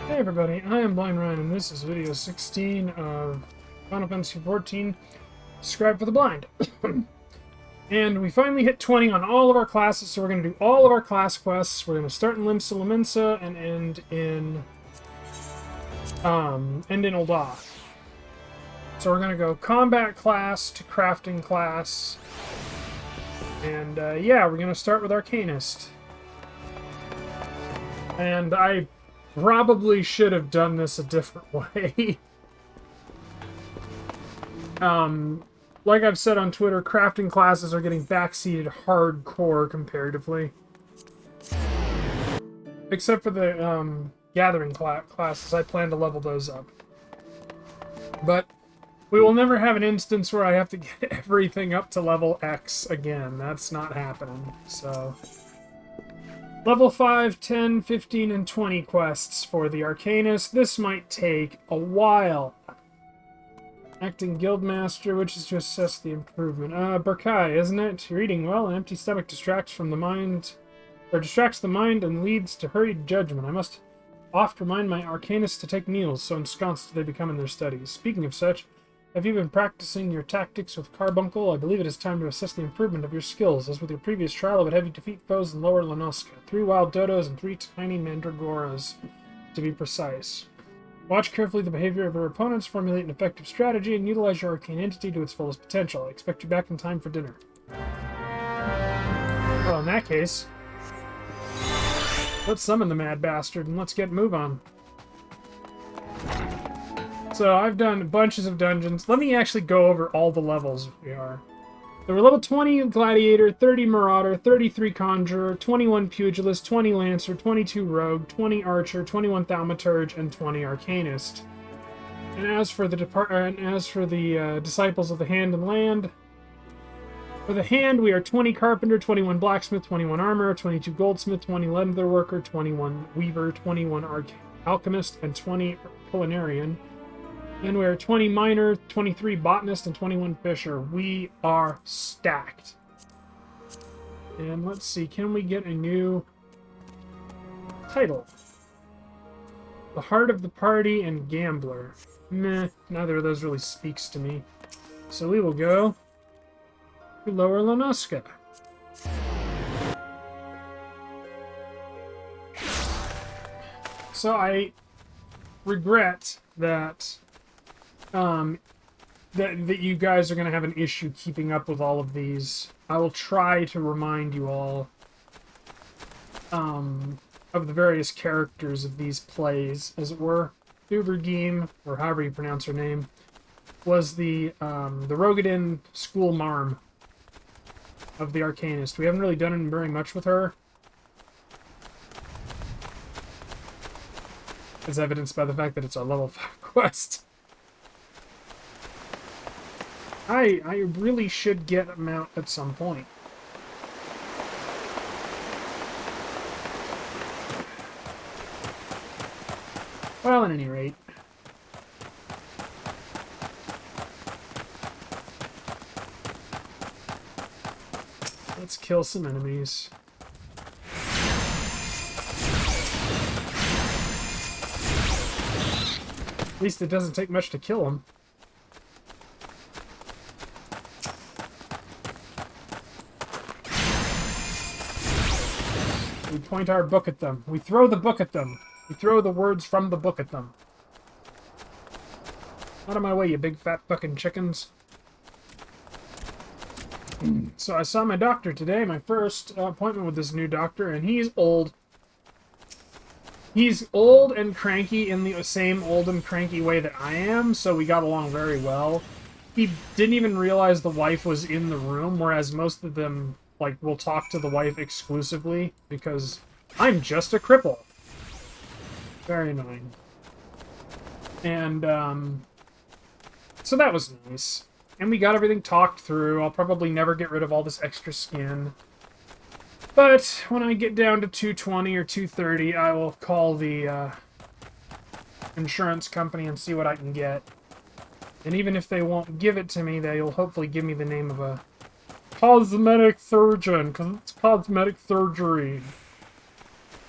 Hey everybody, I am Blind Ryan, and this is video 16 of Final Fantasy XIV, Scribe for the Blind. And we finally hit 20 on all of our classes, so we're going to do all of our class quests. We're going to start in Limsa Lominsa and end in Ul'dah. So we're going to go combat class to crafting class. And yeah, we're going to start with Arcanist. And I probably should have done this a different way. Like I've said on Twitter, crafting classes are getting backseated hardcore comparatively. Except for the gathering classes, I plan to level those up. But we will never have an instance where I have to get everything up to level X again. That's not happening, so... Level 5, 10, 15, and 20 quests for the Arcanist. This might take a while. Acting Guildmaster, which is to assess the improvement. Burkai, isn't it? You're eating well. An empty stomach distracts the mind and leads to hurried judgment. I must oft remind my Arcanists to take meals, so ensconced do they become in their studies. Speaking of such, have you been practicing your tactics with Carbuncle? I believe it is time to assess the improvement of your skills. As with your previous trial, I would have you defeat foes in Lower Lanoska. 3 wild dodos and 3 tiny mandragoras, to be precise. Watch carefully the behavior of your opponents, formulate an effective strategy, and utilize your arcane entity to its fullest potential. I expect you back in time for dinner. Well, in that case, let's summon the mad bastard and let's get move on. So I've done bunches of dungeons. Let me actually go over all the levels we are. So we're level 20 Gladiator, 30 Marauder, 33 Conjurer, 21 Pugilist, 20 Lancer, 22 Rogue, 20 Archer, 21 Thaumaturge, and 20 Arcanist. And as for the Disciples of the Hand and Land, for the Hand we are 20 Carpenter, 21 Blacksmith, 21 Armorer, 22 Goldsmith, 20 Leatherworker, 21 Weaver, 21 Alchemist, and 20 Culinarian. And we're 20 Miner, 23 Botanist, and 21 Fisher. We are stacked. And let's see, can we get a new title? The Heart of the Party and Gambler. Meh, neither of those really speaks to me. So we will go to Lower Lanoska. So I regret that that you guys are going to have an issue keeping up with all of these. I will try to remind you all of the various characters of these plays, as it were. Ubergeem, or however you pronounce her name, was the Rogadin school marm of the Arcanist. We haven't really done very much with her, as evidenced by the fact that it's our level 5 quest. I really should get a mount at some point. Well, at any rate. Let's kill some enemies. At least it doesn't take much to kill them. We point our book at them. We throw the book at them. We throw the words from the book at them. Out of my way, you big fat fucking chickens. So I saw my doctor today, my first appointment with this new doctor, and he's old. He's old and cranky in the same old and cranky way that I am, so we got along very well. He didn't even realize the wife was in the room, whereas most of them, like, will talk to the wife exclusively, because I'm just a cripple. Very annoying. And, so that was nice. And we got everything talked through. I'll probably never get rid of all this extra skin. But when I get down to 220 or 230, I will call the insurance company and see what I can get. And even if they won't give it to me, they'll hopefully give me the name of a cosmetic surgeon, because it's cosmetic surgery.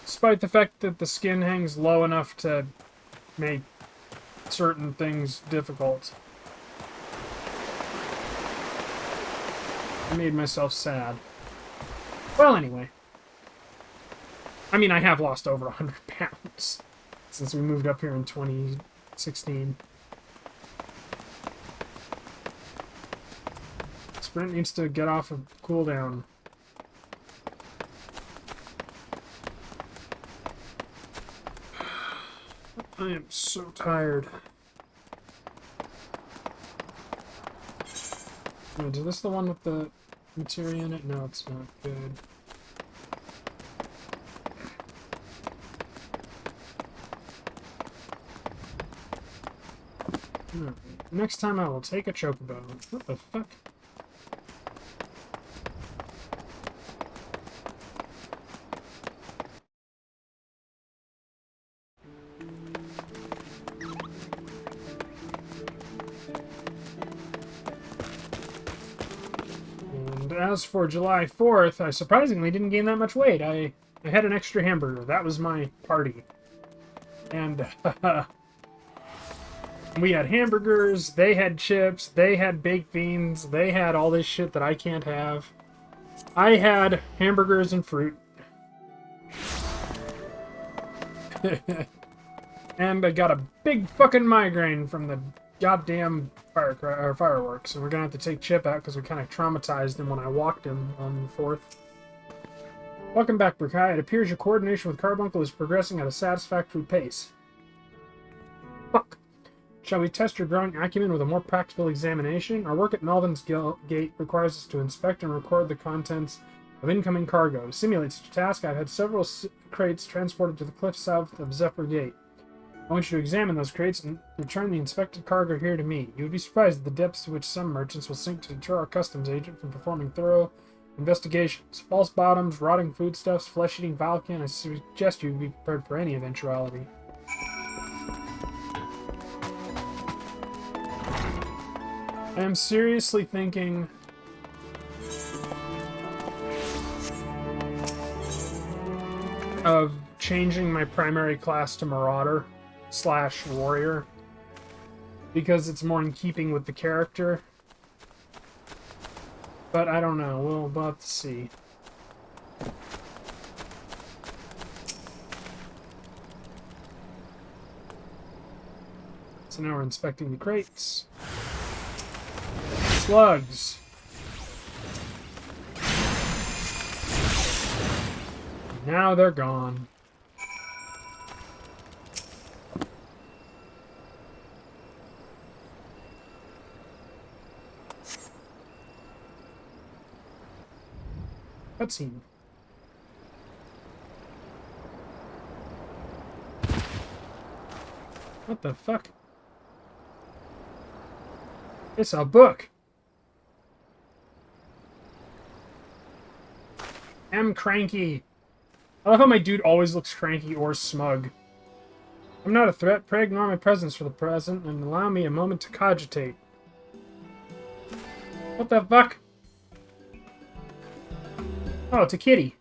Despite the fact that the skin hangs low enough to make certain things difficult. I made myself sad. Well, anyway. I mean, I have lost over 100 pounds since we moved up here in 2016. Sprint needs to get off of cooldown. I am so tired. Wait, is this the one with the materia in it? No, it's not good. Alright, next time I will take a chocobo. What the fuck? As for July 4th, I surprisingly didn't gain that much weight. I had an extra hamburger. That was my party. And we had hamburgers, they had chips, they had baked beans, they had all this shit that I can't have. I had hamburgers and fruit. And I got a big fucking migraine from the goddamn fireworks, and we're gonna have to take Chip out because we kind of traumatized him when I walked him on the 4th. Welcome back, Burkai. It appears your coordination with Carbuncle is progressing at a satisfactory pace. Fuck. Shall we test your growing acumen with a more practical examination? Our work at Melvin's Gate requires us to inspect and record the contents of incoming cargo. To simulate such a task, I've had several crates transported to the cliff south of Zephyr Gate. I want you to examine those crates and return the inspected cargo here to me. You would be surprised at the depths to which some merchants will sink to deter our customs agent from performing thorough investigations. False bottoms, rotting foodstuffs, flesh-eating Valken. I suggest you be prepared for any eventuality. I am seriously thinking of changing my primary class to Marauder / Warrior because it's more in keeping with the character. But I don't know. We'll have to see. So now we're inspecting the crates. Slugs. Now they're gone. Cutscene. What the fuck? It's a book. I'm cranky. I love how my dude always looks cranky or smug. I'm not a threat. Pray ignore my presence for the present and allow me a moment to cogitate. What the fuck? Oh, it's a kitty.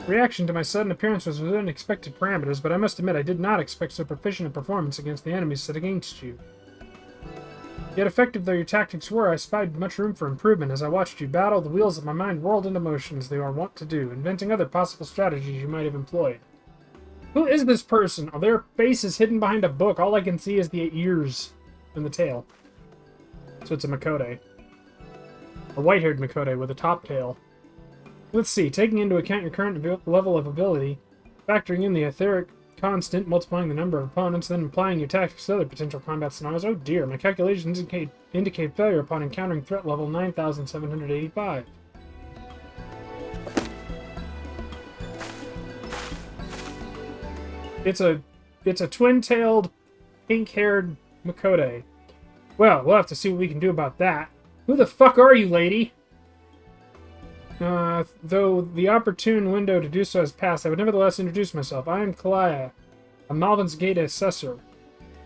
Reaction to my sudden appearance was within expected parameters, but I must admit I did not expect so proficient a performance against the enemies set against you. Yet effective though your tactics were, I spied much room for improvement. As I watched you battle, the wheels of my mind whirled into motion as they are wont to do, inventing other possible strategies you might have employed. Who is this person? Oh, their face is hidden behind a book. All I can see is the ears and the tail. So it's a Makode. A white-haired Makode with a top tail. Let's see, taking into account your current level of ability, factoring in the etheric constant, multiplying the number of opponents, then applying your tactics to other potential combat scenarios. Oh dear, my calculations indicate failure upon encountering threat level 9,785. It's a twin-tailed, pink-haired Makode. Well, we'll have to see what we can do about that. Who the fuck are you, lady? Though the opportune window to do so has passed, I would nevertheless introduce myself. I am Kalaya, a Malvin's Gate assessor.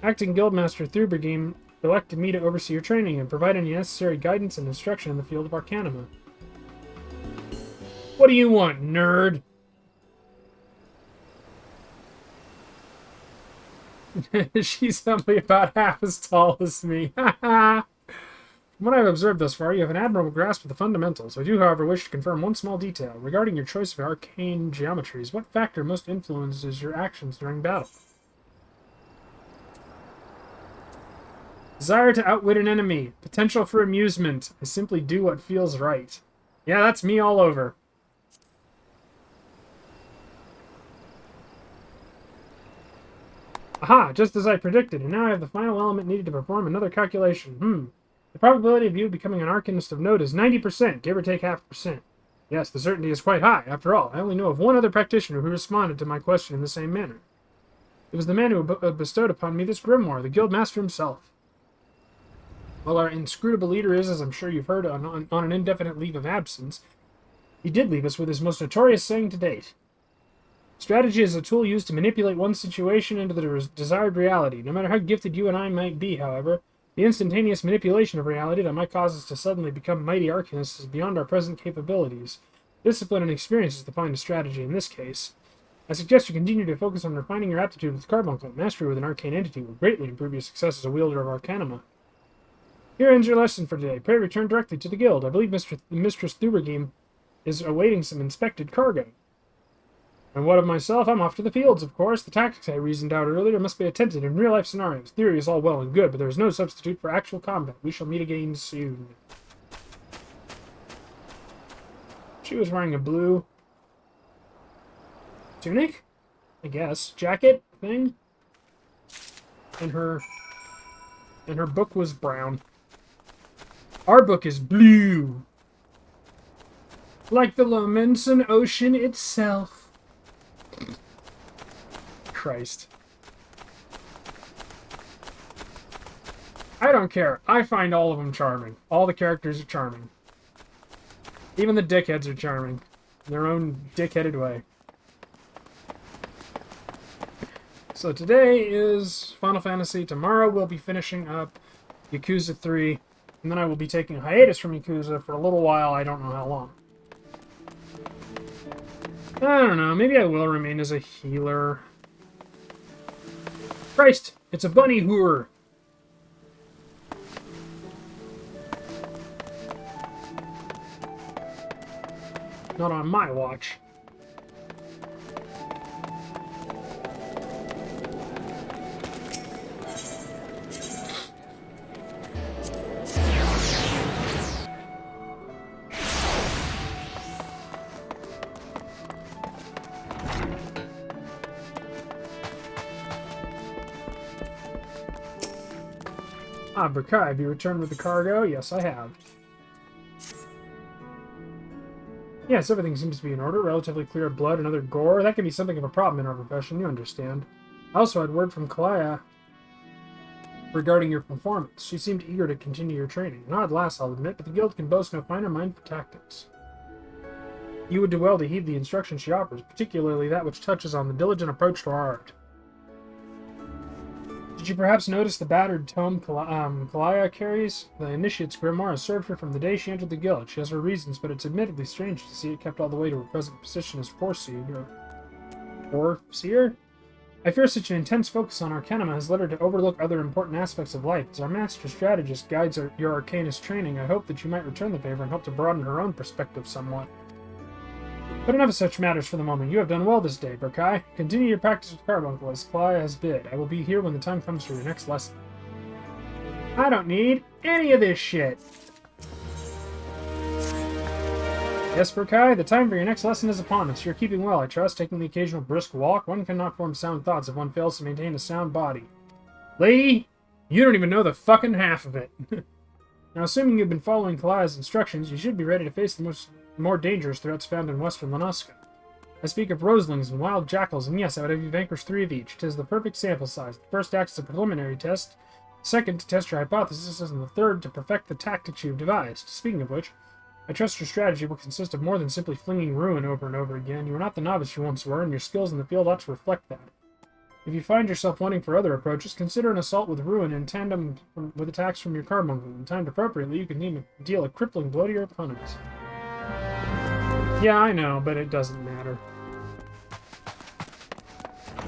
Acting Guildmaster Thubergame elected me to oversee your training and provide any necessary guidance and instruction in the field of Arcanima. What do you want, nerd? She's only about half as tall as me. From what I've observed thus far, you have an admirable grasp of the fundamentals. I do, however, wish to confirm one small detail. Regarding your choice of arcane geometries, what factor most influences your actions during battle? Desire to outwit an enemy. Potential for amusement. I simply do what feels right. Yeah, that's me all over. Aha, just as I predicted, and now I have the final element needed to perform another calculation. The probability of you becoming an Arcanist of note is 90%, give or take half a percent. Yes, the certainty is quite high. After all, I only know of one other practitioner who responded to my question in the same manner. It was the man who bestowed upon me this grimoire, the Guildmaster himself. While our inscrutable leader is, as I'm sure you've heard, on an indefinite leave of absence, he did leave us with his most notorious saying to date. Strategy is a tool used to manipulate one situation into the desired reality. No matter how gifted you and I might be, however, the instantaneous manipulation of reality that might cause us to suddenly become mighty arcanists is beyond our present capabilities. Discipline and experience is defined as strategy in this case. I suggest you continue to focus on refining your aptitude with carbuncle. Mastery with an arcane entity will greatly improve your success as a wielder of Arcanima. Here ends your lesson for today. Pray return directly to the guild. I believe Mistress Thubergame is awaiting some inspected cargo. And what of myself? I'm off to the fields, of course. The tactics I reasoned out earlier must be attempted in real-life scenarios. Theory is all well and good, but there is no substitute for actual combat. We shall meet again soon. She was wearing a blue tunic, I guess, jacket thing, and her book was brown. Our book is blue, like the Lomenson Ocean itself. Christ. I don't care. I find all of them charming. All the characters are charming. Even the dickheads are charming. In their own dickheaded way. So today is Final Fantasy. Tomorrow we'll be finishing up Yakuza 3. And then I will be taking a hiatus from Yakuza for a little while. I don't know how long. I don't know. Maybe I will remain as a healer. Christ! It's a bunny hooer! Not on my watch. Ah, Berkai, have you returned with the cargo? Yes, I have. Yes, everything seems to be in order. Relatively clear of blood and other gore. That can be something of a problem in our profession, you understand. I also had word from Kalaya regarding your performance. She seemed eager to continue your training. An odd lass, I'll admit, but the guild can boast no finer mind for tactics. You would do well to heed the instructions she offers, particularly that which touches on the diligent approach to our art. Did you perhaps notice the battered tome Kalaya carries? The Initiate's grimoire has served her from the day she entered the guild. She has her reasons, but it's admittedly strange to see it kept all the way to her present position as Foreseer. Foreseer? I fear such an intense focus on Arcanima has led her to overlook other important aspects of life. As our master strategist guides your Arcanist training, I hope that you might return the favor and help to broaden her own perspective somewhat. But enough of such matters for the moment. You have done well this day, Berkai. Continue your practice with Carbuncle as Kalaya has bid. I will be here when the time comes for your next lesson. I don't need any of this shit. Yes, Berkai, the time for your next lesson is upon us. You're keeping well, I trust, taking the occasional brisk walk. One cannot form sound thoughts if one fails to maintain a sound body. Lady, you don't even know the fucking half of it. Now, assuming you've been following Kalaya's instructions, you should be ready to face the more dangerous threats found in western Lanoska. I speak of roselings and wild jackals, and yes, I would have you vanquish 3 of each. 'Tis the perfect sample size. The first acts as a preliminary test, the second to test your hypothesis, and the third to perfect the tactics you have devised. Speaking of which, I trust your strategy will consist of more than simply flinging ruin over and over again. You are not the novice you once were, and your skills in the field ought to reflect that. If you find yourself wanting for other approaches, consider an assault with ruin in tandem with attacks from your carbuncle. When timed appropriately, you can deal a crippling blow to your opponents. Yeah, I know, but it doesn't matter.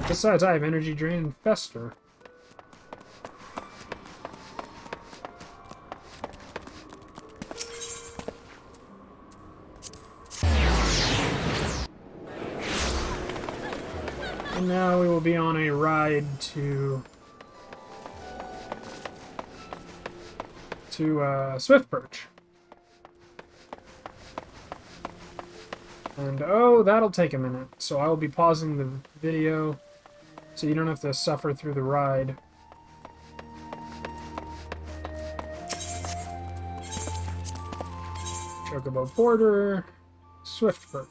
Besides, I have energy drain and fester. And now we will be on a ride to Swift Perch. And oh, that'll take a minute. So I will be pausing the video so you don't have to suffer through the ride. Chocobo Border, Swift Perch.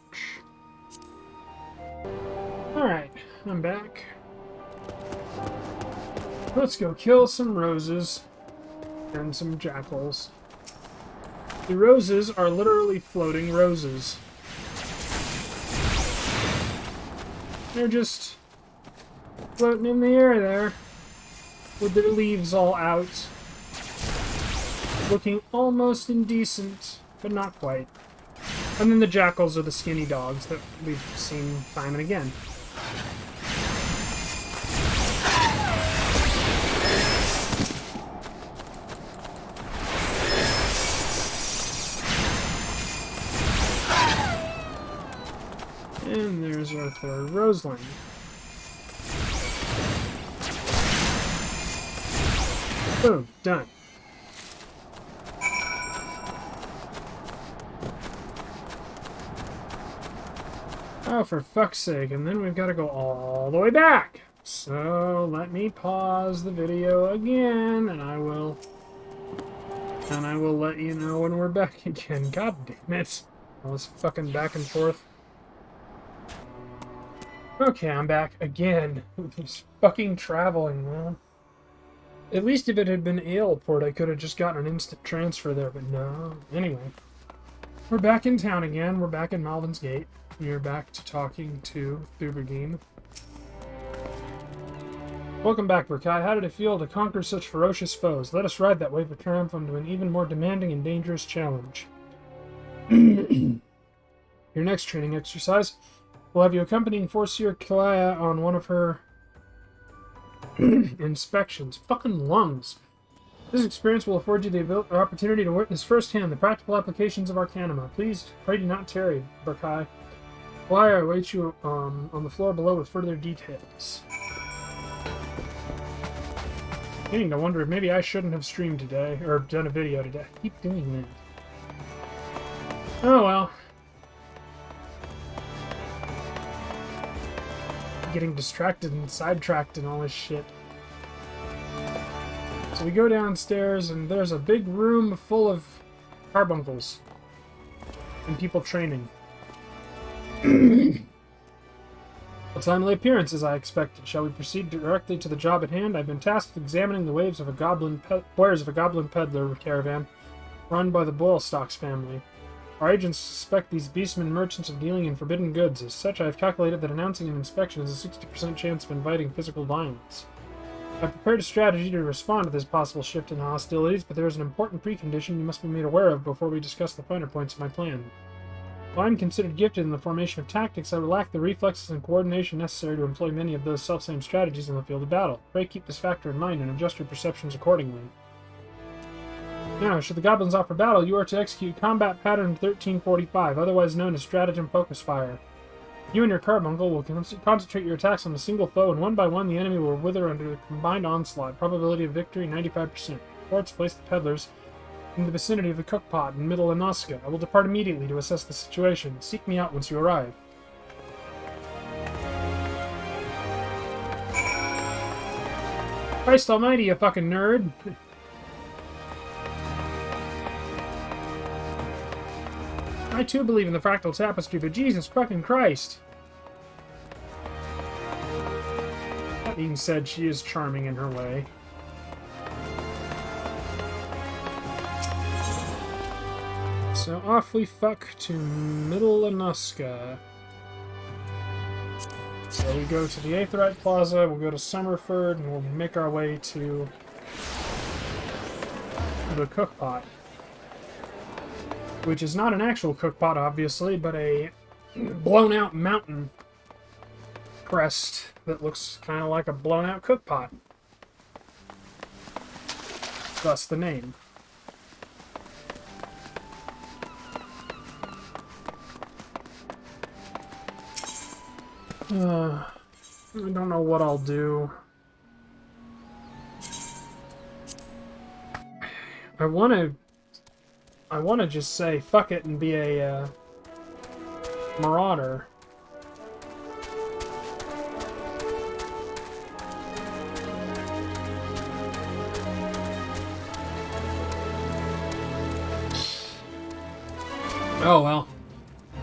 Alright, I'm back. Let's go kill some roses and some jackals. The roses are literally floating roses. They're just floating in the air there, with their leaves all out. Looking almost indecent, but not quite. And then the jackals are the skinny dogs that we've seen time and again. And there's our third roseline. Boom, done. Oh, for fuck's sake, and then we've got to go all the way back. So, let me pause the video again, and I will let you know when we're back again. God damn it. All this fucking back and forth. Okay, I'm back again. This fucking traveling, man. At least if it had been Aleport, I could have just gotten an instant transfer there, but no. Anyway. We're back in town again. We're back in Malvin's Gate. We're back to talking to Thubergine. Welcome back, Berkai. How did it feel to conquer such ferocious foes? Let us ride that wave of triumph onto an even more demanding and dangerous challenge. Your next training exercise will have you accompanying Forcier Kalaya on one of her inspections. Fucking lungs. This experience will afford you the opportunity to witness firsthand the practical applications of Arcanima. Please, pray do not tarry, Berkai. Kalaya awaits you on the floor below with further details. Beginning to wonder if maybe I shouldn't have streamed today, or done a video today. I keep doing that. Oh well. Getting distracted and sidetracked and all this shit. So we go downstairs and there's a big room full of carbuncles and people training. A timely appearance, as I expected. Shall we proceed directly to the job at hand? I've been tasked with examining the wares of a goblin peddler caravan run by the Boylestocks family. Our agents suspect these beastmen merchants of dealing in forbidden goods. As such, I have calculated that announcing an inspection has a 60% chance of inviting physical violence. I've prepared a strategy to respond to this possible shift in hostilities, but there is an important precondition you must be made aware of before we discuss the finer points of my plan. While I am considered gifted in the formation of tactics, I would lack the reflexes and coordination necessary to employ many of those selfsame strategies in the field of battle. Pray keep this factor in mind and adjust your perceptions accordingly. Now, should the goblins offer battle, you are to execute combat pattern 1345, otherwise known as stratagem focus fire. You and your carbuncle will concentrate your attacks on a single foe, and one by one the enemy will wither under a combined onslaught. Probability of victory 95%. Forts place the peddlers in the vicinity of the cookpot in Middle Anoska. I will depart immediately to assess the situation. Seek me out once you arrive. Christ almighty, you fucking nerd! I too believe in the fractal tapestry, but Jesus fucking Christ! That being said, she is charming in her way. So off we fuck to Middle Anoska. So we go to the Aetheryte Plaza, we'll go to Summerford, and we'll make our way to the cookpot. Which is not an actual cookpot, obviously, but a blown-out mountain crest that looks kind of like a blown-out cookpot. Thus the name. I don't know what I'll do. I want to just say fuck it and be a marauder. Oh well.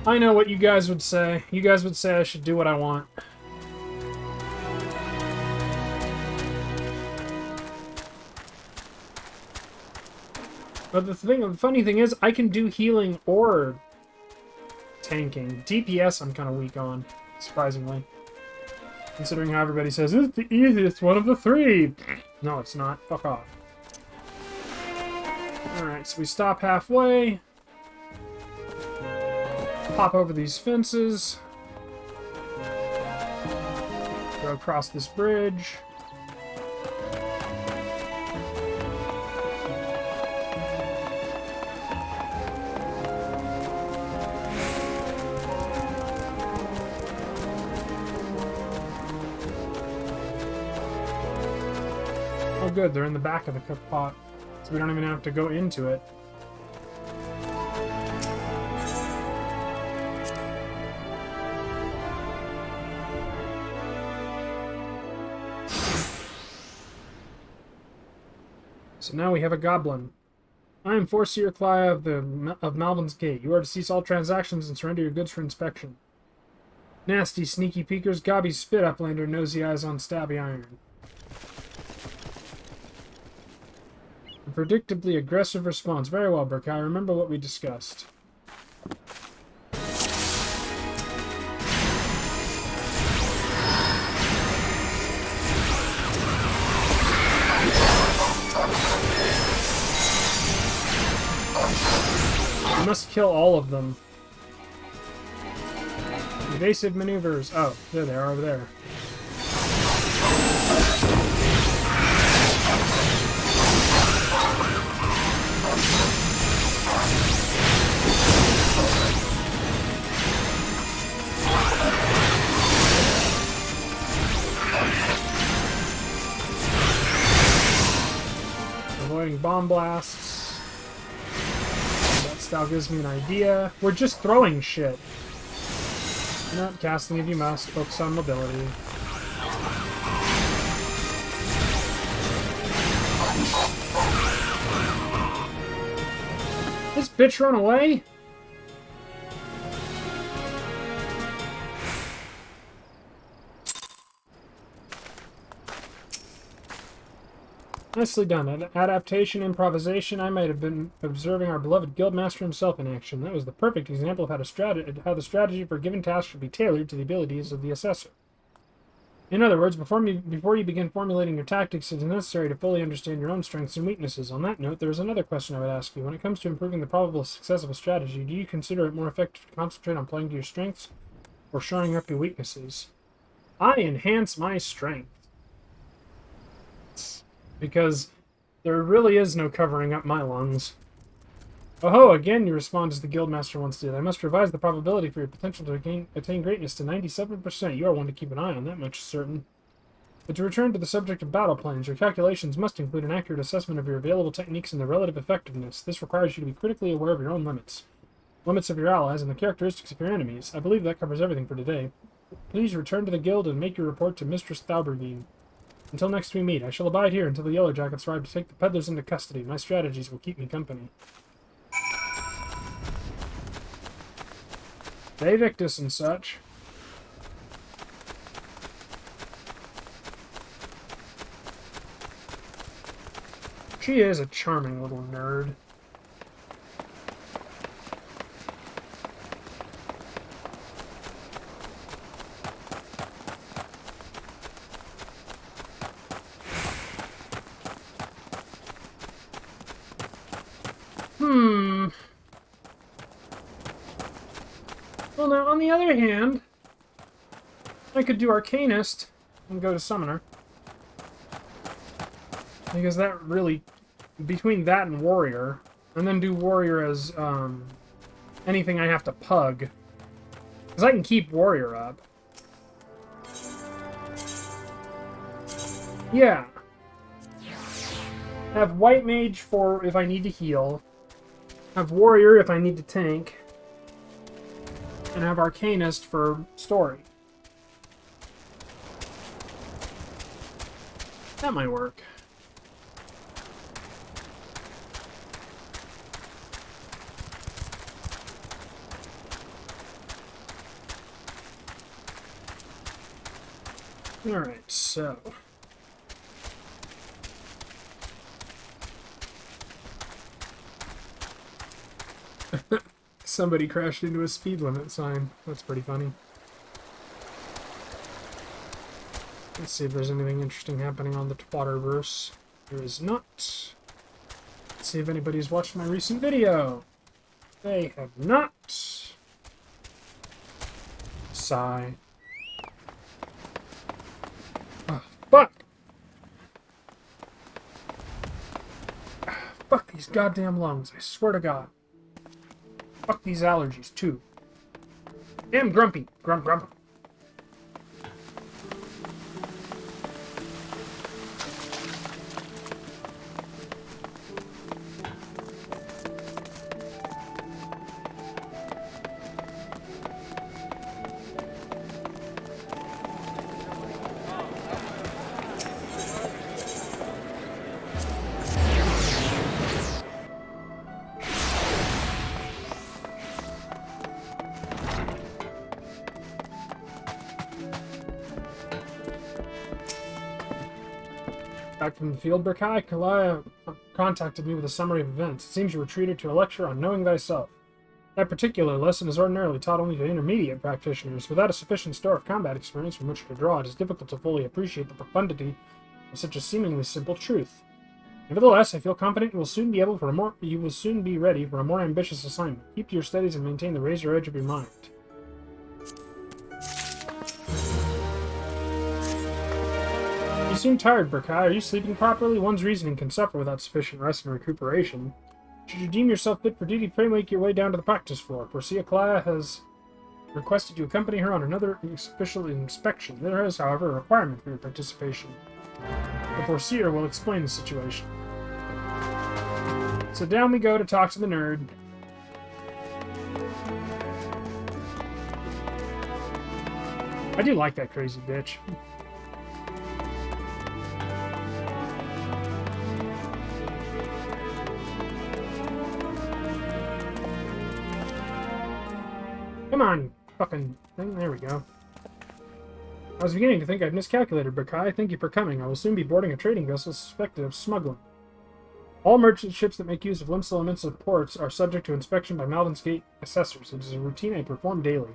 I know what you guys would say. You guys would say I should do what I want. But the funny thing is, I can do healing or tanking. DPS I'm kind of weak on, surprisingly. Considering how everybody says, it's the easiest one of the three. No, it's not. Fuck off. Alright, so we stop halfway. Pop over these fences. Go across this bridge. Oh good, they're in the back of the cook pot, so we don't even have to go into it. So now we have a goblin. I am Foreseer Cly of Malvin's Gate. You are to cease all transactions and surrender your goods for inspection. Nasty, sneaky peekers, gobby spit uplander, nosy eyes on stabby iron. A predictably aggressive response. Very well, Burkai. Remember what we discussed. We must kill all of them. Evasive maneuvers. Oh, there they are over there. Avoiding bomb blasts. That style gives me an idea. We're just throwing shit. Not casting if you must. Focus on mobility. This bitch run away? Nicely done. Adaptation, improvisation. I might have been observing our beloved guildmaster himself in action. That was the perfect example of how the strategy for a given task should be tailored to the abilities of the assessor. In other words, before you begin formulating your tactics, it is necessary to fully understand your own strengths and weaknesses. On that note, there is another question I would ask you. When it comes to improving the probable success of a strategy, do you consider it more effective to concentrate on playing to your strengths or shoring up your weaknesses? I enhance my strength. Because there really is no covering up my lungs. Oh ho, again you respond as the guildmaster once did. I must revise the probability for your potential to attain greatness to 97%. You are one to keep an eye on, that much is certain. But to return to the subject of battle plans, your calculations must include an accurate assessment of your available techniques and their relative effectiveness. This requires you to be critically aware of your own limits of your allies, and the characteristics of your enemies. I believe that covers everything for today. Please return to the guild and make your report to Mistress Thaubergine. Until next we meet, I shall abide here until the Yellow Jackets arrive to take the peddlers into custody. My strategies will keep me company. They Victus and such. She is a charming little nerd. Well, now, on the other hand, I could do Arcanist and go to Summoner. Because that really... Between that and Warrior, and then do Warrior as, anything I have to pug. Because I can keep Warrior up. Yeah. Have White Mage for if I need to heal. Have Warrior if I need to tank. And have Arcanist for story. That might work. Alright, so... Somebody crashed into a speed limit sign. That's pretty funny. Let's see if there's anything interesting happening on the Twatterverse. There is not. Let's see if anybody's watched my recent video. They have not. Sigh. Oh, fuck! Fuck these goddamn lungs, I swear to God. Fuck these allergies, too. Damn grumpy. Grump, grump. Back from the field, Berkai, Kalaya contacted me with a summary of events. It seems you were treated to a lecture on knowing thyself. That particular lesson is ordinarily taught only to intermediate practitioners. Without a sufficient store of combat experience from which to draw, it is difficult to fully appreciate the profundity of such a seemingly simple truth. Nevertheless, I feel confident you will soon be ready for a more ambitious assignment. Keep to your studies and maintain the razor edge of your mind. You seem tired, Berkai. Are you sleeping properly? One's reasoning can suffer without sufficient rest and recuperation. Should you deem yourself fit for duty, pray make your way down to the practice floor, for Sia Kalaya has requested you accompany her on another official inspection. There is, however, a requirement for your participation. The Foreseer will explain the situation. So down we go to talk to the nerd. I do like that crazy bitch. Come on, you fucking thing. There we go. I was beginning to think I'd miscalculated, Berkai. Thank you for coming. I will soon be boarding a trading vessel suspected of smuggling. All merchant ships that make use of Limsa Elemental ports are subject to inspection by Malden's Gate assessors. It is a routine I perform daily.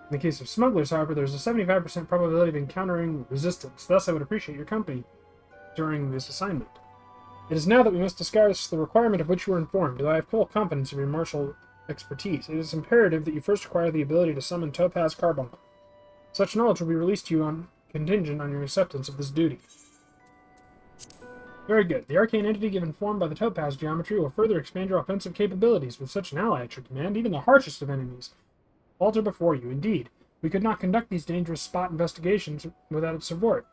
In the case of smugglers, however, there is a 75% probability of encountering resistance. Thus, I would appreciate your company during this assignment. It is now that we must discuss the requirement of which you were informed. Though I have full confidence in your martial expertise, it is imperative that you first acquire the ability to summon Topaz Carbuncle. Such knowledge will be released to you on contingent on your acceptance of this duty. Very good. The arcane entity given form by the Topaz geometry will further expand your offensive capabilities. With such an ally at your command, even the harshest of enemies falter before you. Indeed, we could not conduct these dangerous spot investigations without its support.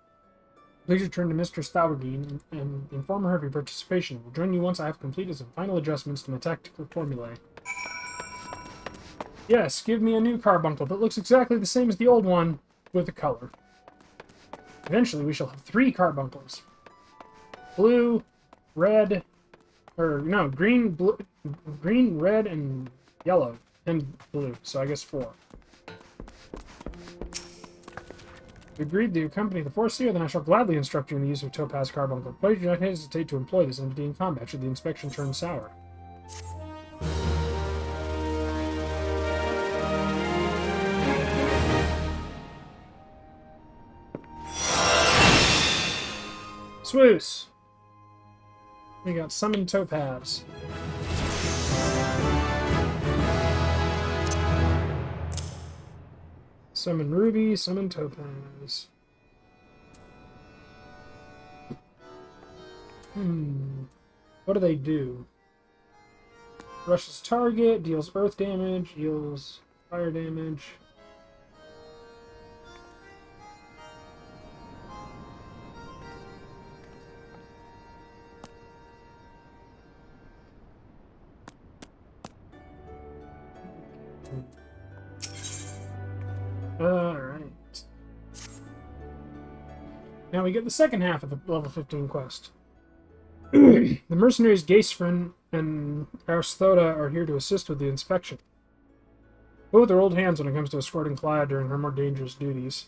Please return to Mistress Thalbergine and inform her of your participation. We'll join you once I have completed some final adjustments to my tactical formulae. Yes, give me a new carbuncle that looks exactly the same as the old one, with a color. Eventually, we shall have 3 carbuncles. Blue, red, green, red, and yellow, and blue, so I guess 4. If you agreed to accompany the Foreseer, then I shall gladly instruct you in the use of Topaz Carbuncle. Please do not hesitate to employ this entity in combat should the inspection turn sour. Swoos! We got Summon Topaz. Summon Ruby, Summon Topaz. What do they do? Rushes target, deals earth damage, deals fire damage. Alright. Now we get the second half of the level 15 quest. The mercenaries Gaisfrin and Aristhoda are here to assist with the inspection. Both are old hands when it comes to escorting Clya during her more dangerous duties.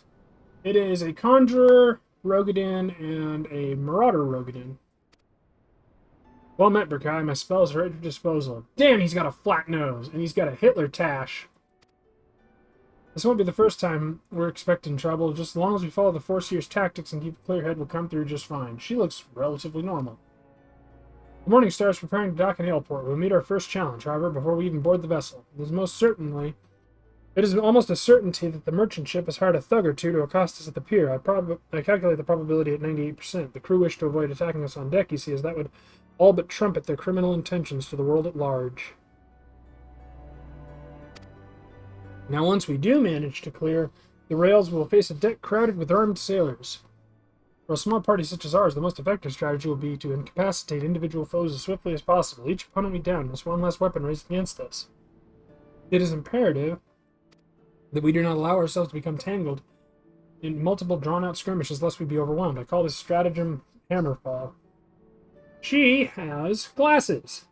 It is a Conjurer Rogadin and a Marauder Rogadin. Well met, Berkai. My spells are at your disposal. Damn, he's got a flat nose, and he's got a Hitler tash. This won't be the first time we're expecting trouble. Just as long as we follow the Foreseer's tactics and keep a clear head, we'll come through just fine. She looks relatively normal. The Morning Star is preparing to dock in Haleport. We'll meet our first challenge, however, before we even board the vessel. It is almost a certainty that the merchant ship has hired a thug or two to accost us at the pier. I calculate the probability at 98%. The crew wish to avoid attacking us on deck, you see, as that would all but trumpet their criminal intentions to the world at large. Now, once we do manage to clear the rails, we'll face a deck crowded with armed sailors. For a small party such as ours, the most effective strategy will be to incapacitate individual foes as swiftly as possible. Each opponent we down must one less weapon raised against us. It is imperative that we do not allow ourselves to become tangled in multiple drawn-out skirmishes lest we be overwhelmed. I call this stratagem Hammerfall. She has glasses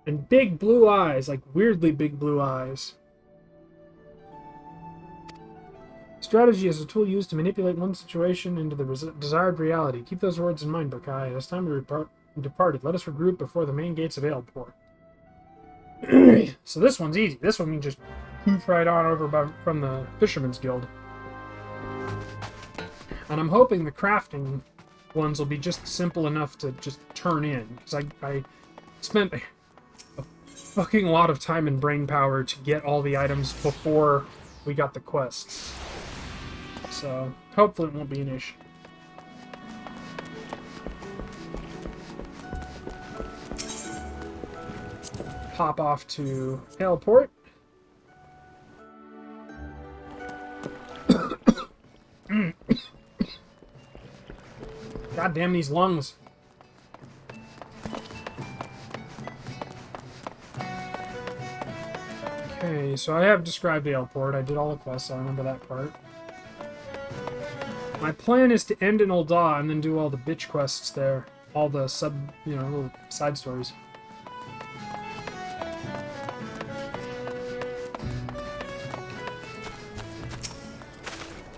and big blue eyes, like weirdly big blue eyes. Strategy is a tool used to manipulate one situation into the desired reality. Keep those words in mind, Berkai. It is time we departed. Let us regroup before the main gates of Haleport. So this one's easy. This one we can just poof right on over from the Fisherman's Guild. And I'm hoping the crafting ones will be just simple enough to just turn in. Because I spent a fucking lot of time and brain power to get all the items before we got the quests. So, hopefully it won't be an issue. Hop off to Haleport. God damn these lungs. Okay, so I have described Haleport. I did all the quests, I remember that part. My plan is to end in Ul'dah and then do all the bitch quests there. All the little side stories.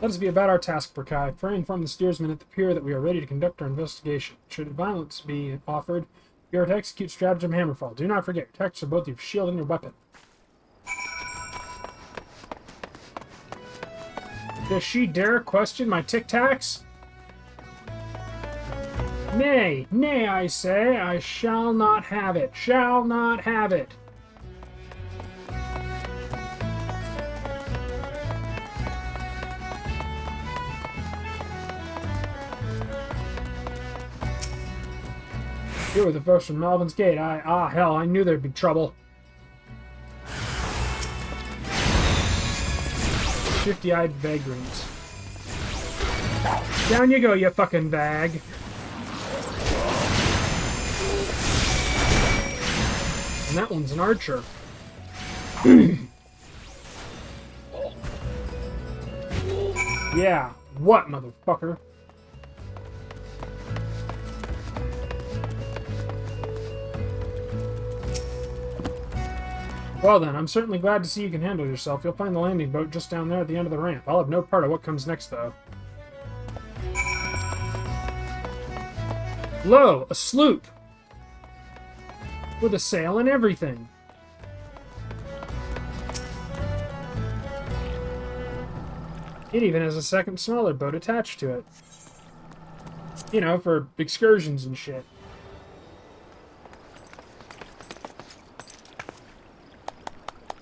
Let us be about our task, Berkai. Pray inform the steersman at the pier that we are ready to conduct our investigation. Should violence be offered, we are to execute stratagem Hammerfall. Do not forget, your tactics are both your shield and your weapon. Does she dare question my tic-tacs? Nay, nay, I say, I shall not have it. Shall not have it. You were the first from Malvin's Gate. Hell, I knew there'd be trouble. 50-eyed vagrants. Down you go, you fucking vag. And that one's an archer. Yeah, what, motherfucker? Well then, I'm certainly glad to see you can handle yourself. You'll find the landing boat just down there at the end of the ramp. I'll have no part of what comes next, though. Lo, a sloop! With a sail and everything. It even has a second smaller boat attached to it. You know, for excursions and shit.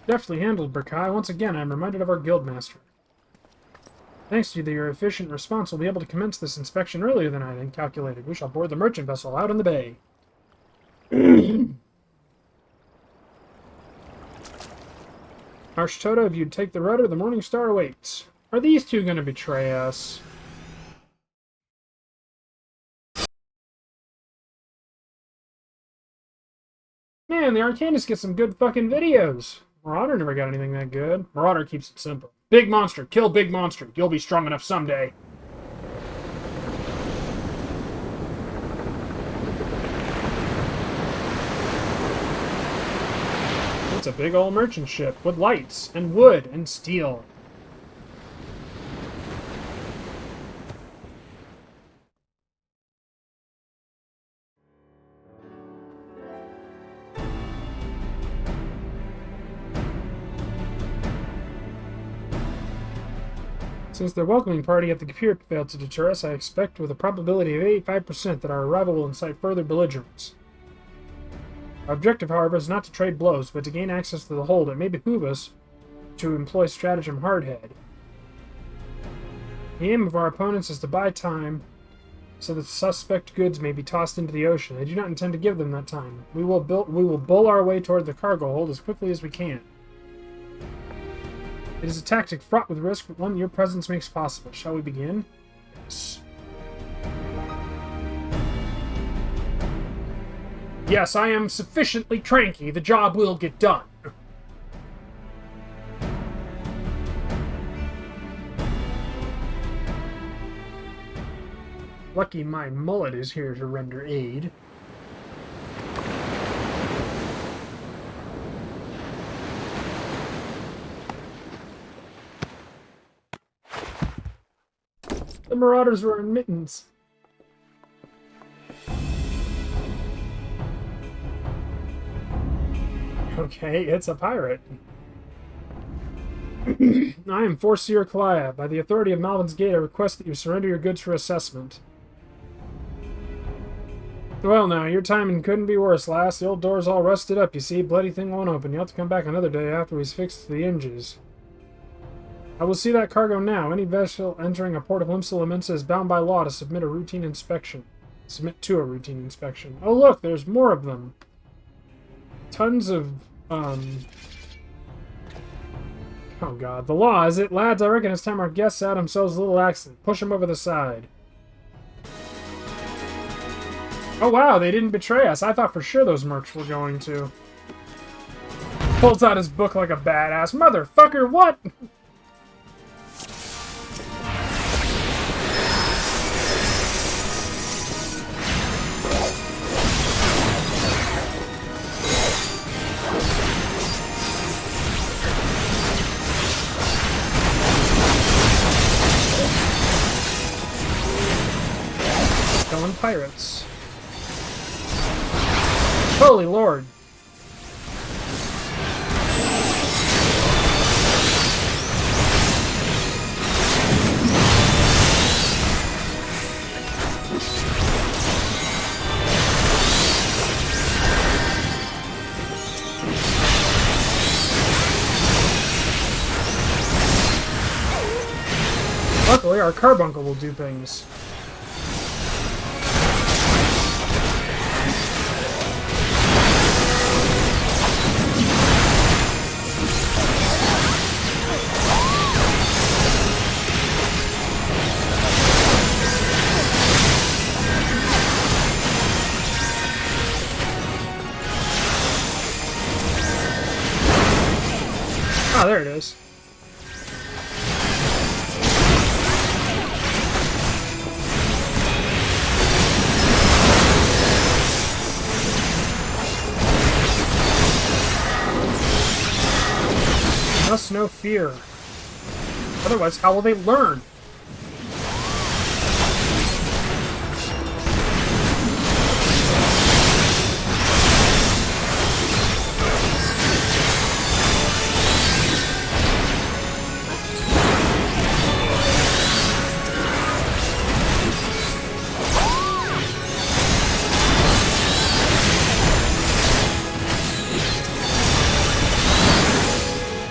Deftly handled, Berkai. Once again, I'm reminded of our guildmaster. Thanks to your efficient response, we'll be able to commence this inspection earlier than I had calculated. We shall board the merchant vessel out in the bay. Archtota, if you'd take the rudder, the Morning Star awaits. Are these two going to betray us? Man, the Arcanist gets some good fucking videos. Marauder never got anything that good. Marauder keeps it simple. Big monster. Kill big monster. You'll be strong enough someday. It's a big old merchant ship with lights and wood and steel. Since their welcoming party at the pier failed to deter us, I expect with a probability of 85% that our arrival will incite further belligerence. Our objective, however, is not to trade blows, but to gain access to the hold. It may behoove us to employ stratagem hardhead. The aim of our opponents is to buy time so that suspect goods may be tossed into the ocean. I do not intend to give them that time. We will bull our way toward the cargo hold as quickly as we can. It is a tactic fraught with risk, but one your presence makes possible. Shall we begin? Yes. Yes, I am sufficiently cranky. The job will get done. Lucky my mullet is here to render aid. The marauders were in mittens. Okay, it's a pirate. I am Forseer Kalaya. By the authority of Malvin's Gate, I request that you surrender your goods for assessment. Well, now, your timing couldn't be worse, lass. The old door's all rusted up, you see. Bloody thing won't open. You'll have to come back another day after we've fixed the hinges. I will see that cargo now. Any vessel entering a port of Limsa Lamensa is bound by law to submit to a routine inspection. Oh, look, there's more of them. Tons of, Oh, God. The law, is it? Lads, I reckon it's time our guests had themselves a little accident. Push them over the side. Oh, wow, they didn't betray us. I thought for sure those mercs were going to. Pulls out his book like a badass. Motherfucker, what? Going pirates. Holy Lord. Luckily, our carbuncle will do things. Ah, there it is. Thus no fear. Otherwise, how will they learn?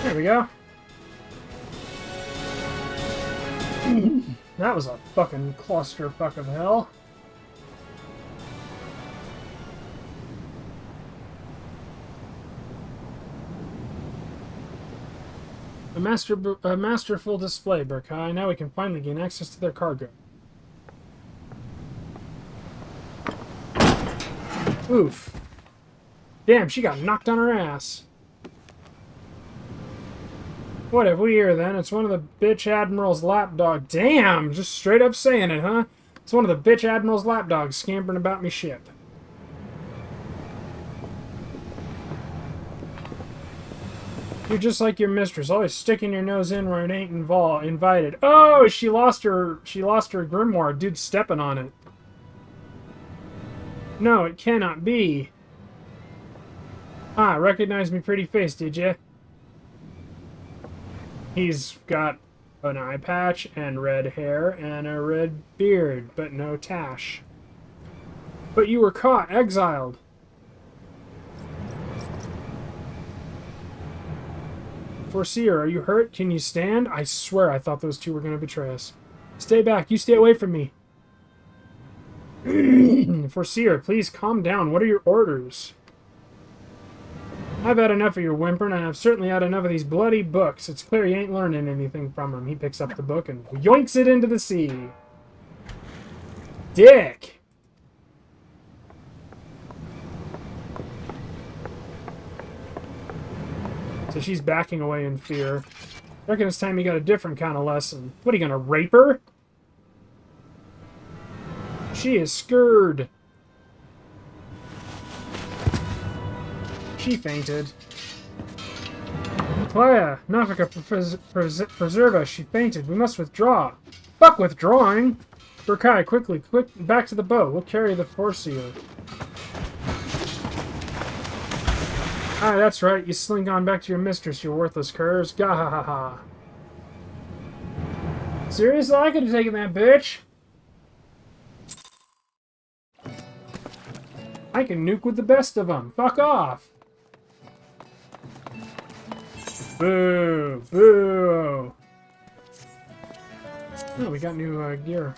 There we go. That was a fucking clusterfuck of hell. A masterful display, Burkai. Now we can finally gain access to their cargo. Oof. Damn, she got knocked on her ass. What have we here, then? It's one of the bitch admiral's lapdog. Damn! Just straight up saying it, huh? It's one of the bitch admiral's lapdogs scampering about me ship. You're just like your mistress, always sticking your nose in where it ain't invited. Oh, she lost her grimoire. Dude's stepping on it. No, it cannot be. Ah, recognized me pretty face, did ya? He's got an eye patch and red hair and a red beard, but no tash. But you were caught, exiled. Foreseer, are you hurt? Can you stand? I swear I thought those two were going to betray us. Stay back. You stay away from me. Foreseer, please calm down. What are your orders? I've had enough of your whimpering, and I've certainly had enough of these bloody books. It's clear you ain't learning anything from them. He picks up the book and yoinks it into the sea. Dick! So she's backing away in fear. I reckon it's time you got a different kind of lesson. What, are you gonna rape her? She is scared. She fainted. Clea, Nafika preserve us. She fainted. We must withdraw. Fuck withdrawing! Berkai, quick, back to the boat. We'll carry the Foreseer. Ah, that's right. You slink on back to your mistress, you worthless curs. Gahahaha. Seriously? I could have taken that bitch. I can nuke with the best of them. Fuck off. Boo! Boo! Oh, we got new gear.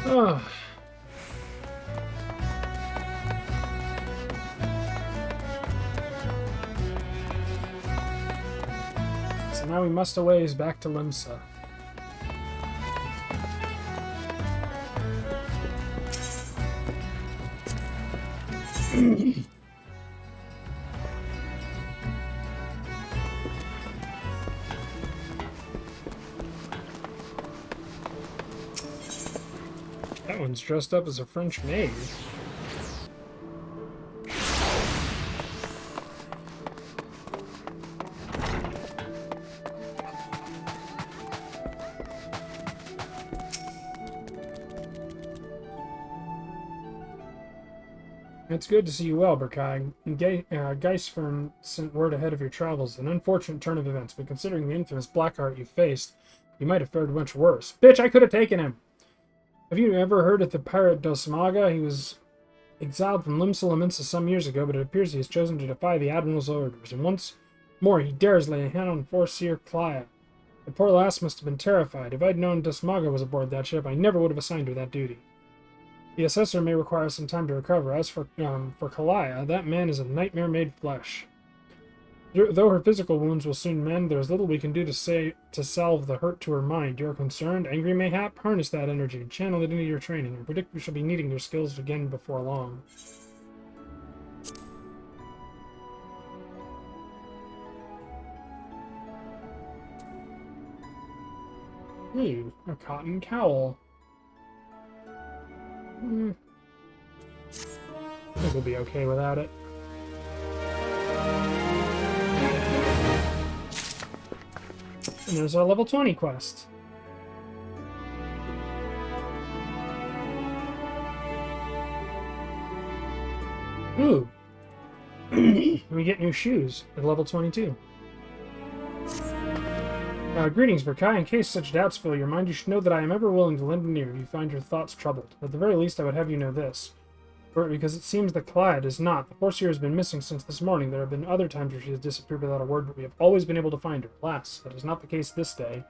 Oh. So now we must a ways back to Limsa. That one's dressed up as a French maid. It's good to see you well, Berkai. Geisfern sent word ahead of your travels. An unfortunate turn of events, but considering the infamous Blackheart you faced, you might have fared much worse. Bitch, I could have taken him! Have you ever heard of the pirate Dosmaga? He was exiled from Limsa some years ago, but it appears he has chosen to defy the Admiral's orders, and once more he dares lay a hand on Foreseer Clea. The poor lass must have been terrified. If I'd known Dosmaga was aboard that ship, I never would have assigned her that duty. The assessor may require some time to recover. As for Clea, that man is a nightmare made flesh. Though her physical wounds will soon mend, there is little we can do to salve the hurt to her mind. You are concerned, angry mayhap? Harness that energy and channel it into your training. I predict we shall be needing your skills again before long. Ooh, a cotton cowl. I think we'll be okay without it. And there's our level 20 quest. Ooh. We get new shoes at level 22. Greetings, Berkai. In case such doubts fill your mind, you should know that I am ever willing to lend an ear if you find your thoughts troubled. At the very least, I would have you know this. Because it seems that Clea is not. The Foreseer has been missing since this morning. There have been other times where she has disappeared without a word, but we have always been able to find her. Alas, that is not the case this day.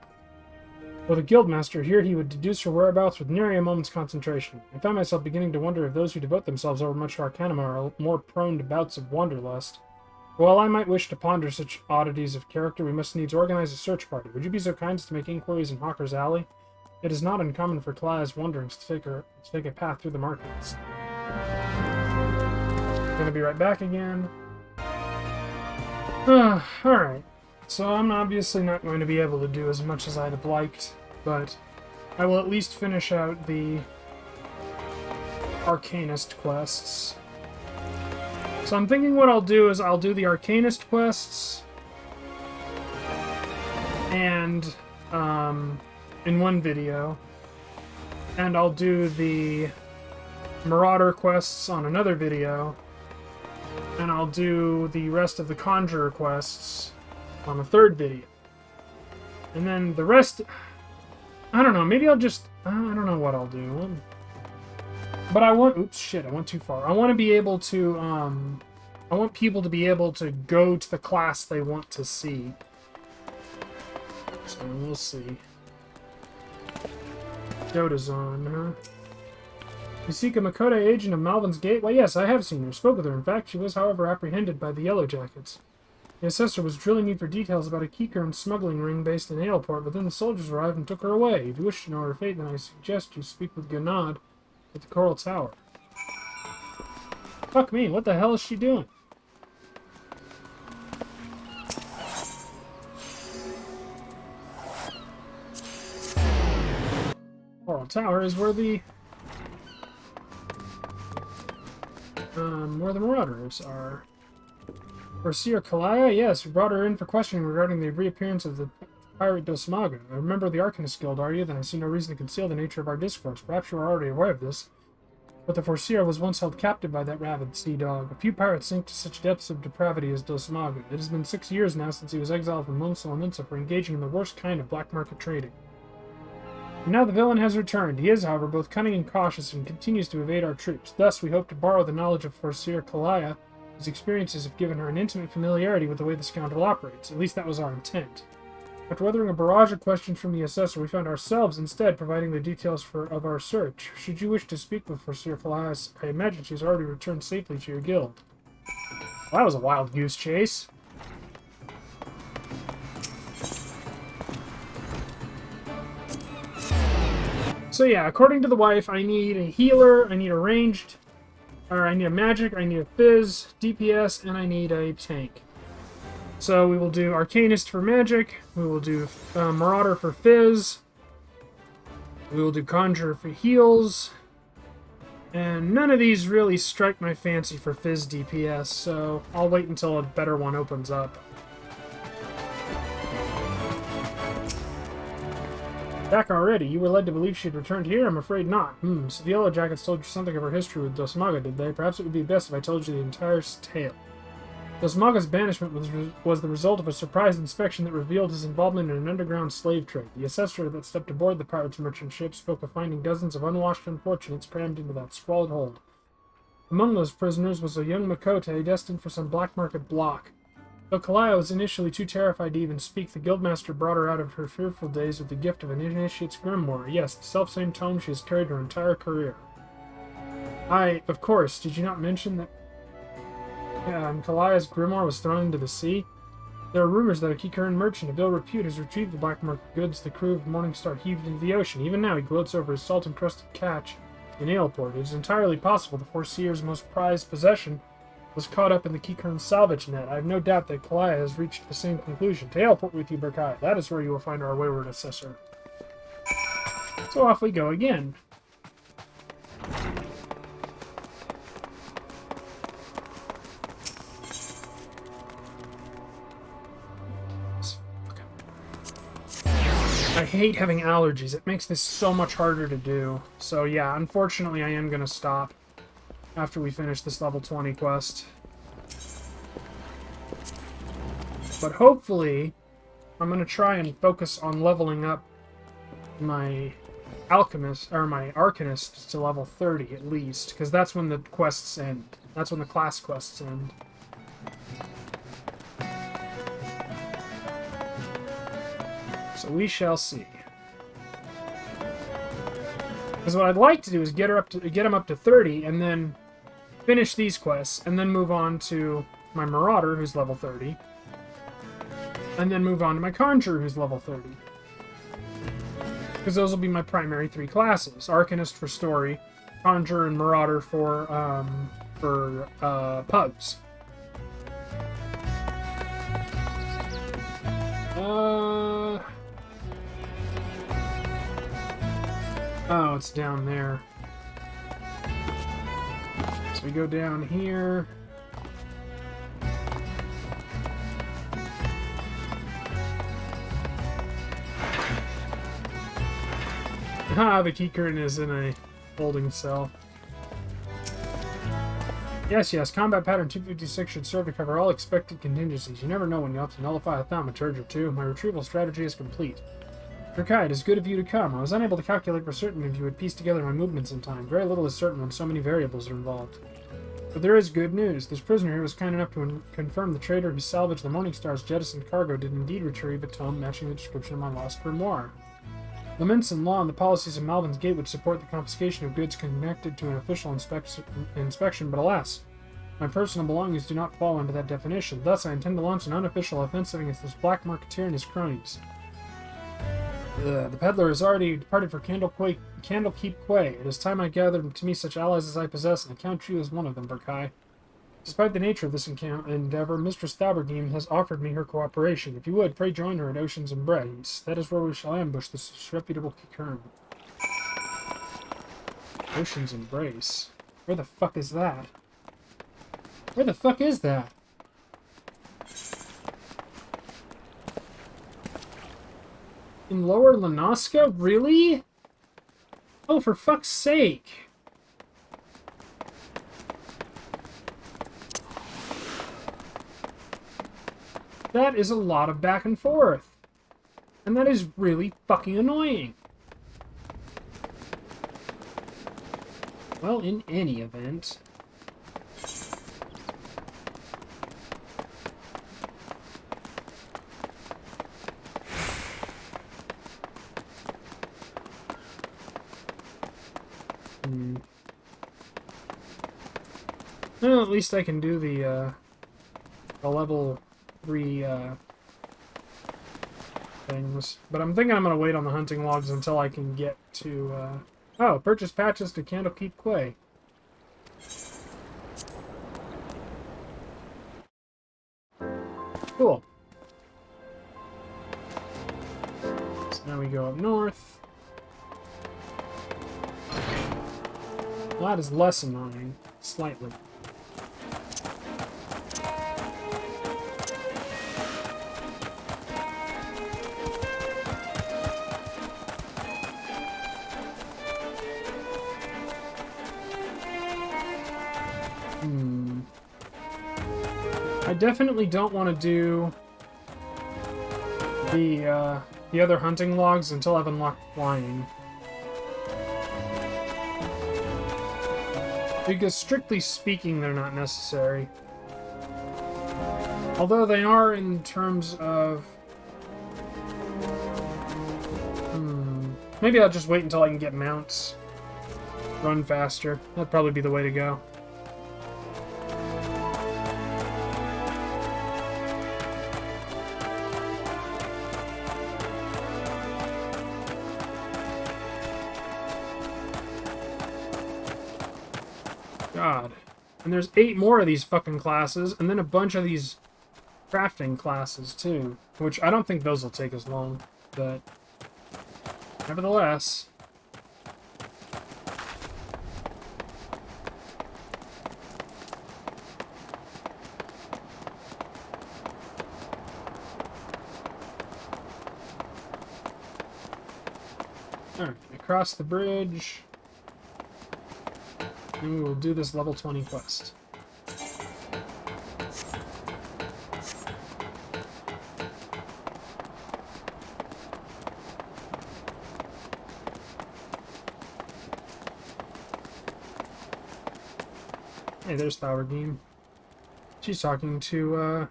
Though the guildmaster here, he would deduce her whereabouts with nary a moment's concentration. I found myself beginning to wonder if those who devote themselves overmuch to Arcanum are more prone to bouts of wanderlust. While I might wish to ponder such oddities of character, we must needs organize a search party. Would you be so kind as to make inquiries in Hawker's Alley? It is not uncommon for Kalaya's wanderings to take a path through the markets. Gonna be right back again. Alright. So I'm obviously not going to be able to do as much as I'd have liked, but I will at least finish out the Arcanist quests. So I'm thinking what I'll do is I'll do the Arcanist quests and in one video, and I'll do the Marauder quests on another video, and I'll do the rest of the Conjurer quests on a third video. And then the rest, I don't know, maybe I'll just, I don't know what I'll do. But I want, oops, shit, I went too far. I want to be able to, I want people to be able to go to the class they want to see. So we'll see. Dotazon, huh? You seek a Makote agent of Malvin's Gate? Why, yes, I have seen her, spoke with her. In fact, she was, however, apprehended by the Yellow Jackets. The assessor was drilling me for details about a Keycurrent smuggling ring based in Aleport, but then the soldiers arrived and took her away. If you wish to know her fate, then I suggest you speak with Ganad at the Coral Tower. Fuck me, what the hell is she doing? Coral Tower is where the Marauders are. Forseer Kalaya? Yes, we brought her in for questioning regarding the reappearance of the pirate Dosmaga. A member of the Arcanist Guild, are you? Then I see no reason to conceal the nature of our discourse. Perhaps you are already aware of this, but the Forseer was once held captive by that rabid sea dog. A few pirates sink to such depths of depravity as Dosmaga. It has been 6 years now since he was exiled from Mons Salaminsa for engaging in the worst kind of black market trading. And now the villain has returned. He is, however, both cunning and cautious, and continues to evade our troops. Thus, we hope to borrow the knowledge of Forseer Kalaya, whose experiences have given her an intimate familiarity with the way the scoundrel operates. At least that was our intent. After weathering a barrage of questions from the assessor, we found ourselves instead providing the details of our search. Should you wish to speak with Forseer Kalaya, I imagine she's already returned safely to your guild. Well, that was a wild goose chase. So yeah, according to the wife, I need a healer, I need a ranged, or I need a magic, I need a fizz, DPS, and I need a tank. So we will do Arcanist for magic, we will do Marauder for fizz, we will do Conjurer for heals, and none of these really strike my fancy for fizz DPS, so I'll wait until a better one opens up. Back already? You were led to believe she had returned here? I'm afraid not. So the Yellow Jackets told you something of her history with Dosmaga, did they? Perhaps it would be best if I told you the entire tale. Dosmaga's banishment was the result of a surprise inspection that revealed his involvement in an underground slave trade. The assessor that stepped aboard the pirate's merchant ship spoke of finding dozens of unwashed unfortunates crammed into that squalid hold. Among those prisoners was a young Makote destined for some black market block. Though Kalaya was initially too terrified to even speak, the guildmaster brought her out of her fearful days with the gift of an initiate's grimoire. Yes, the selfsame tome she has carried her entire career. Of course, did you not mention that Kalaya's grimoire was thrown into the sea? There are rumors that a Keycurrent merchant of ill repute has retrieved the black market goods the crew of Morningstar heaved into the ocean. Even now he gloats over his salt-encrusted catch in Aleport. It is entirely possible the Forseer's most prized possession was caught up in the Keycurrent salvage net. I have no doubt that Kalaya has reached the same conclusion. To Aleport with you, Berkai. That is where you will find our wayward assessor. So off we go again. I hate having allergies. It makes this so much harder to do. So yeah, unfortunately I am going to stop after we finish this level 20 quest. But hopefully, I'm going to try and focus on leveling up my Alchemist, or my Arcanist to level 30 at least, because that's when the quests end. That's when the class quests end. So we shall see. Because what I'd like to do is get him up to 30, and then finish these quests, and then move on to my Marauder, who's level 30, and then move on to my Conjurer, who's level 30. Because those will be my primary 3 classes: Arcanist for story, Conjurer and Marauder for pugs. Oh, it's down there. So we go down here. Ah, the key curtain is in a holding cell. Yes, combat pattern 256 should serve to cover all expected contingencies. You never know when you'll have to nullify a thaumaturge or two. My retrieval strategy is complete. Urkai, it is good of you to come. I was unable to calculate for certain if you would piece together my movements in time. Very little is certain when so many variables are involved. But there is good news. This prisoner here was kind enough to confirm the trader who salvaged the Morningstar's jettisoned cargo did indeed retrieve a tome matching the description of my lost grimoire. Laments in law and the policies of Malvin's Gate would support the confiscation of goods connected to an official inspection, but alas, my personal belongings do not fall under that definition. Thus, I intend to launch an unofficial offensive against this black marketeer and his cronies. The peddler has already departed for Candlekeep Quay. It is time I gathered to me such allies as I possess, and I count you as one of them, Burkai. Despite the nature of this endeavor, Mistress Thalbergheim has offered me her cooperation. If you would, pray join her at Ocean's Embrace. That is where we shall ambush this disreputable Kikern. Ocean's Embrace? Where the fuck is that? Where the fuck is that? In Lower Lanoska? Really? Oh, for fuck's sake. That is a lot of back and forth. And that is really fucking annoying. Well, in any event... Well, at least I can do the level 3 things. But I'm thinking I'm going to wait on the hunting logs until I can get to... Oh, purchase patches to Candlekeep Quay. Cool. So now we go up north. Well, that is less annoying. Slightly. I definitely don't want to do the other hunting logs until I've unlocked flying. Because strictly speaking, they're not necessary. Although they are in terms of... Maybe I'll just wait until I can get mounts. Run faster. That'd probably be the way to go. God. And there's 8 more of these fucking classes, and then a bunch of these crafting classes, too. Which I don't think those will take as long, but... Nevertheless... Alright, across the bridge... And we will do this level 20 quest. Hey, there's Thalbergheim. She's talking to,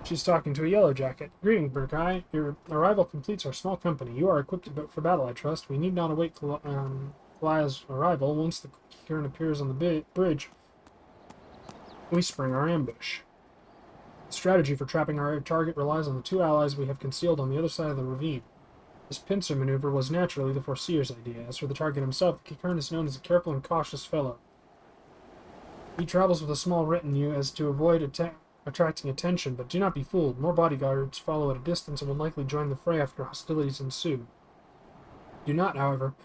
She's talking to a yellow jacket. Greeting, Burkai. Your arrival completes our small company. You are equipped for battle, I trust. We need not await Kalaya's arrival. Once the Kieran appears on the bridge, we spring our ambush. The strategy for trapping our target relies on the two allies we have concealed on the other side of the ravine. This pincer maneuver was naturally the Foreseer's idea. As for the target himself, the Kieran is known as a careful and cautious fellow. He travels with a small retinue as to avoid attracting attention, but do not be fooled. More bodyguards follow at a distance and will likely join the fray after hostilities ensue. Do not, however,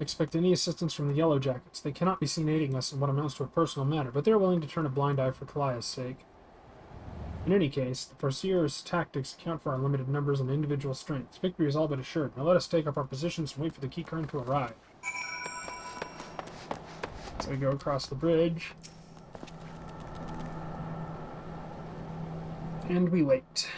expect any assistance from the Yellow Jackets. They cannot be seen aiding us in what amounts to a personal matter, but they are willing to turn a blind eye for Kalaya's sake. In any case, the Foreseer's tactics account for our limited numbers and individual strengths. Victory is all but assured. Now let us take up our positions and wait for the Kieran to arrive. So we go across the bridge. And we wait.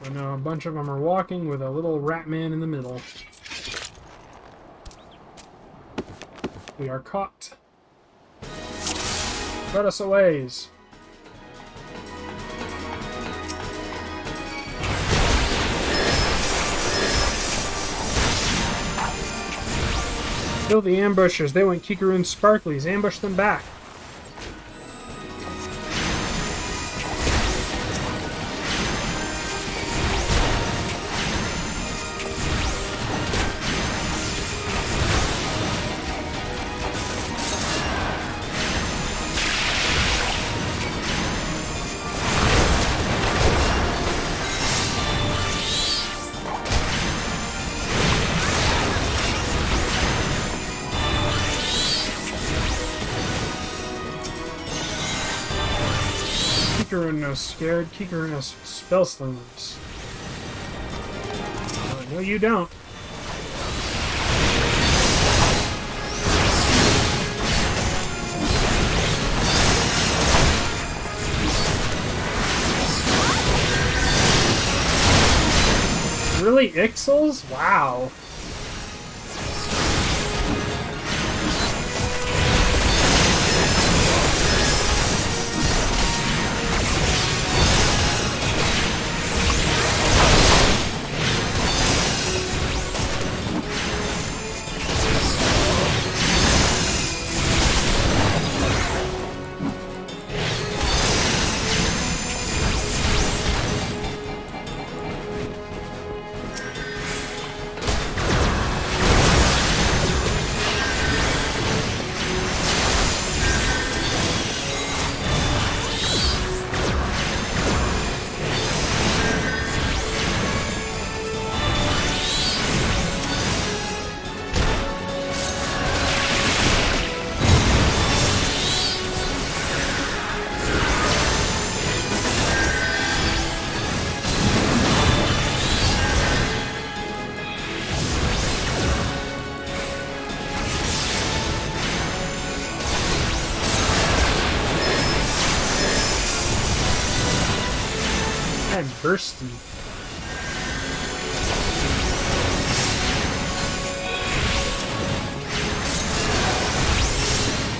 I know a bunch of them are walking with a little rat man in the middle. We are caught. Let us aways. Kill the ambushers. They want Kikaroon's sparklies. Ambush them back. Kikaroon knows scared. Kikaroon knows spell slingers. No, you don't. Really, Ixels? Wow. And bursty.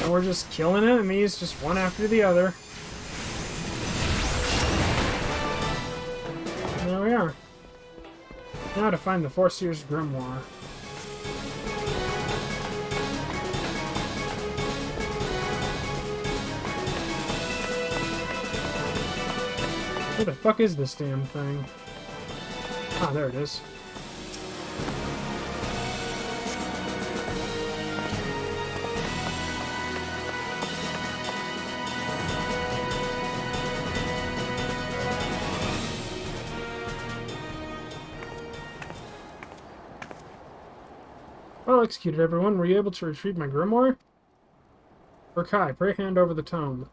And we're just killing enemies, just one after the other. And there we are. Now to find the Foreseer's Grimoire. Where the fuck is this damn thing? Ah, there it is. Well executed, everyone. Were you able to retrieve my grimoire? Urkai, pray hand over the tome.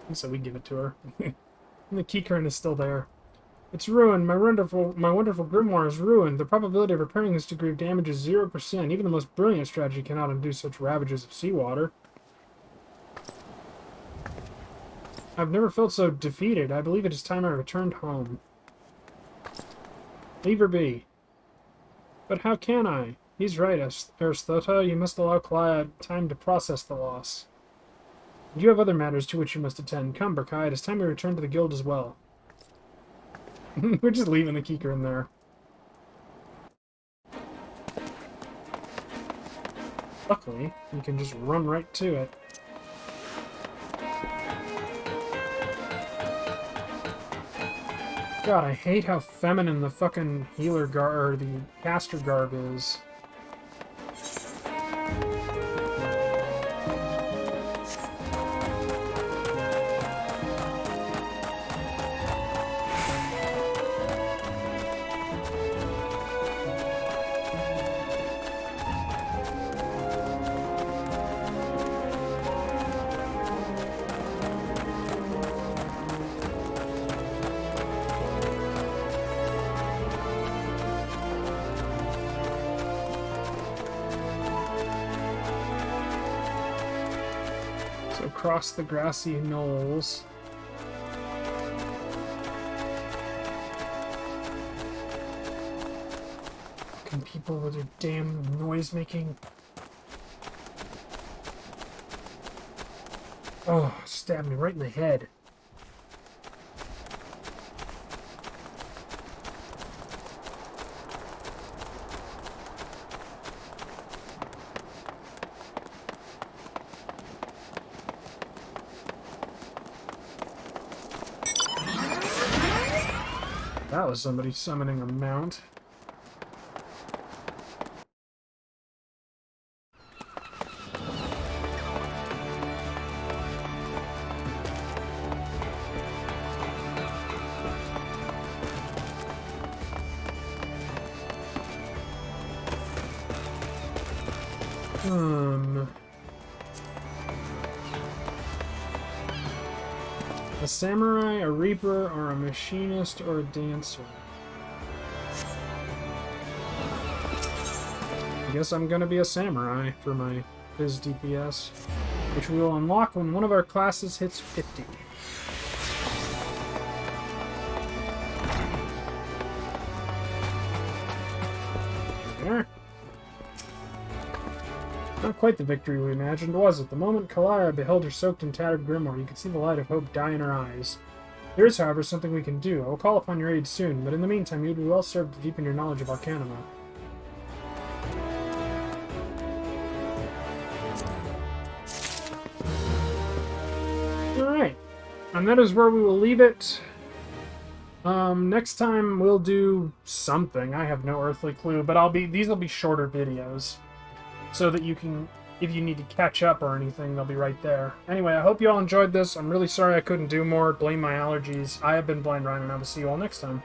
And so we give it to her. And the keycurrent is still there. It's ruined. My wonderful grimoire is ruined. The probability of repairing this degree of damage is 0%. Even the most brilliant strategy cannot undo such ravages of seawater. I've never felt so defeated. I believe it is time I returned home. Leave her be. But how can I? He's right, Aristota. You must allow Kalaya time to process the loss. You have other matters to which you must attend. Come, Berkai, it is time we return to the guild as well. We're just leaving the Keeker in there. Luckily, you can just run right to it. God, I hate how feminine the fucking healer or the caster garb is. Across the grassy knolls. Can people with their damn noise making? Oh, stabbed me right in the head. That was somebody summoning a mount. A samurai, a reaper, or a machinist, or a dancer? I guess I'm gonna be a samurai for my Fizz DPS, which we will unlock when one of our classes hits 50. There. Not quite the victory we imagined, was it? The moment Kalaya beheld her soaked and tattered grimoire, you could see the light of hope die in her eyes. There is, however, something we can do. I will call upon your aid soon, but in the meantime, you would be well served to deepen your knowledge of Arcanima. Alright. And that is where we will leave it. Next time we'll do something. I have no earthly clue, but these will be shorter videos. So that you can, if you need to catch up or anything, they'll be right there. Anyway, I hope you all enjoyed this. I'm really sorry I couldn't do more. Blame my allergies. I have been Blind Ryan, and I will see you all next time.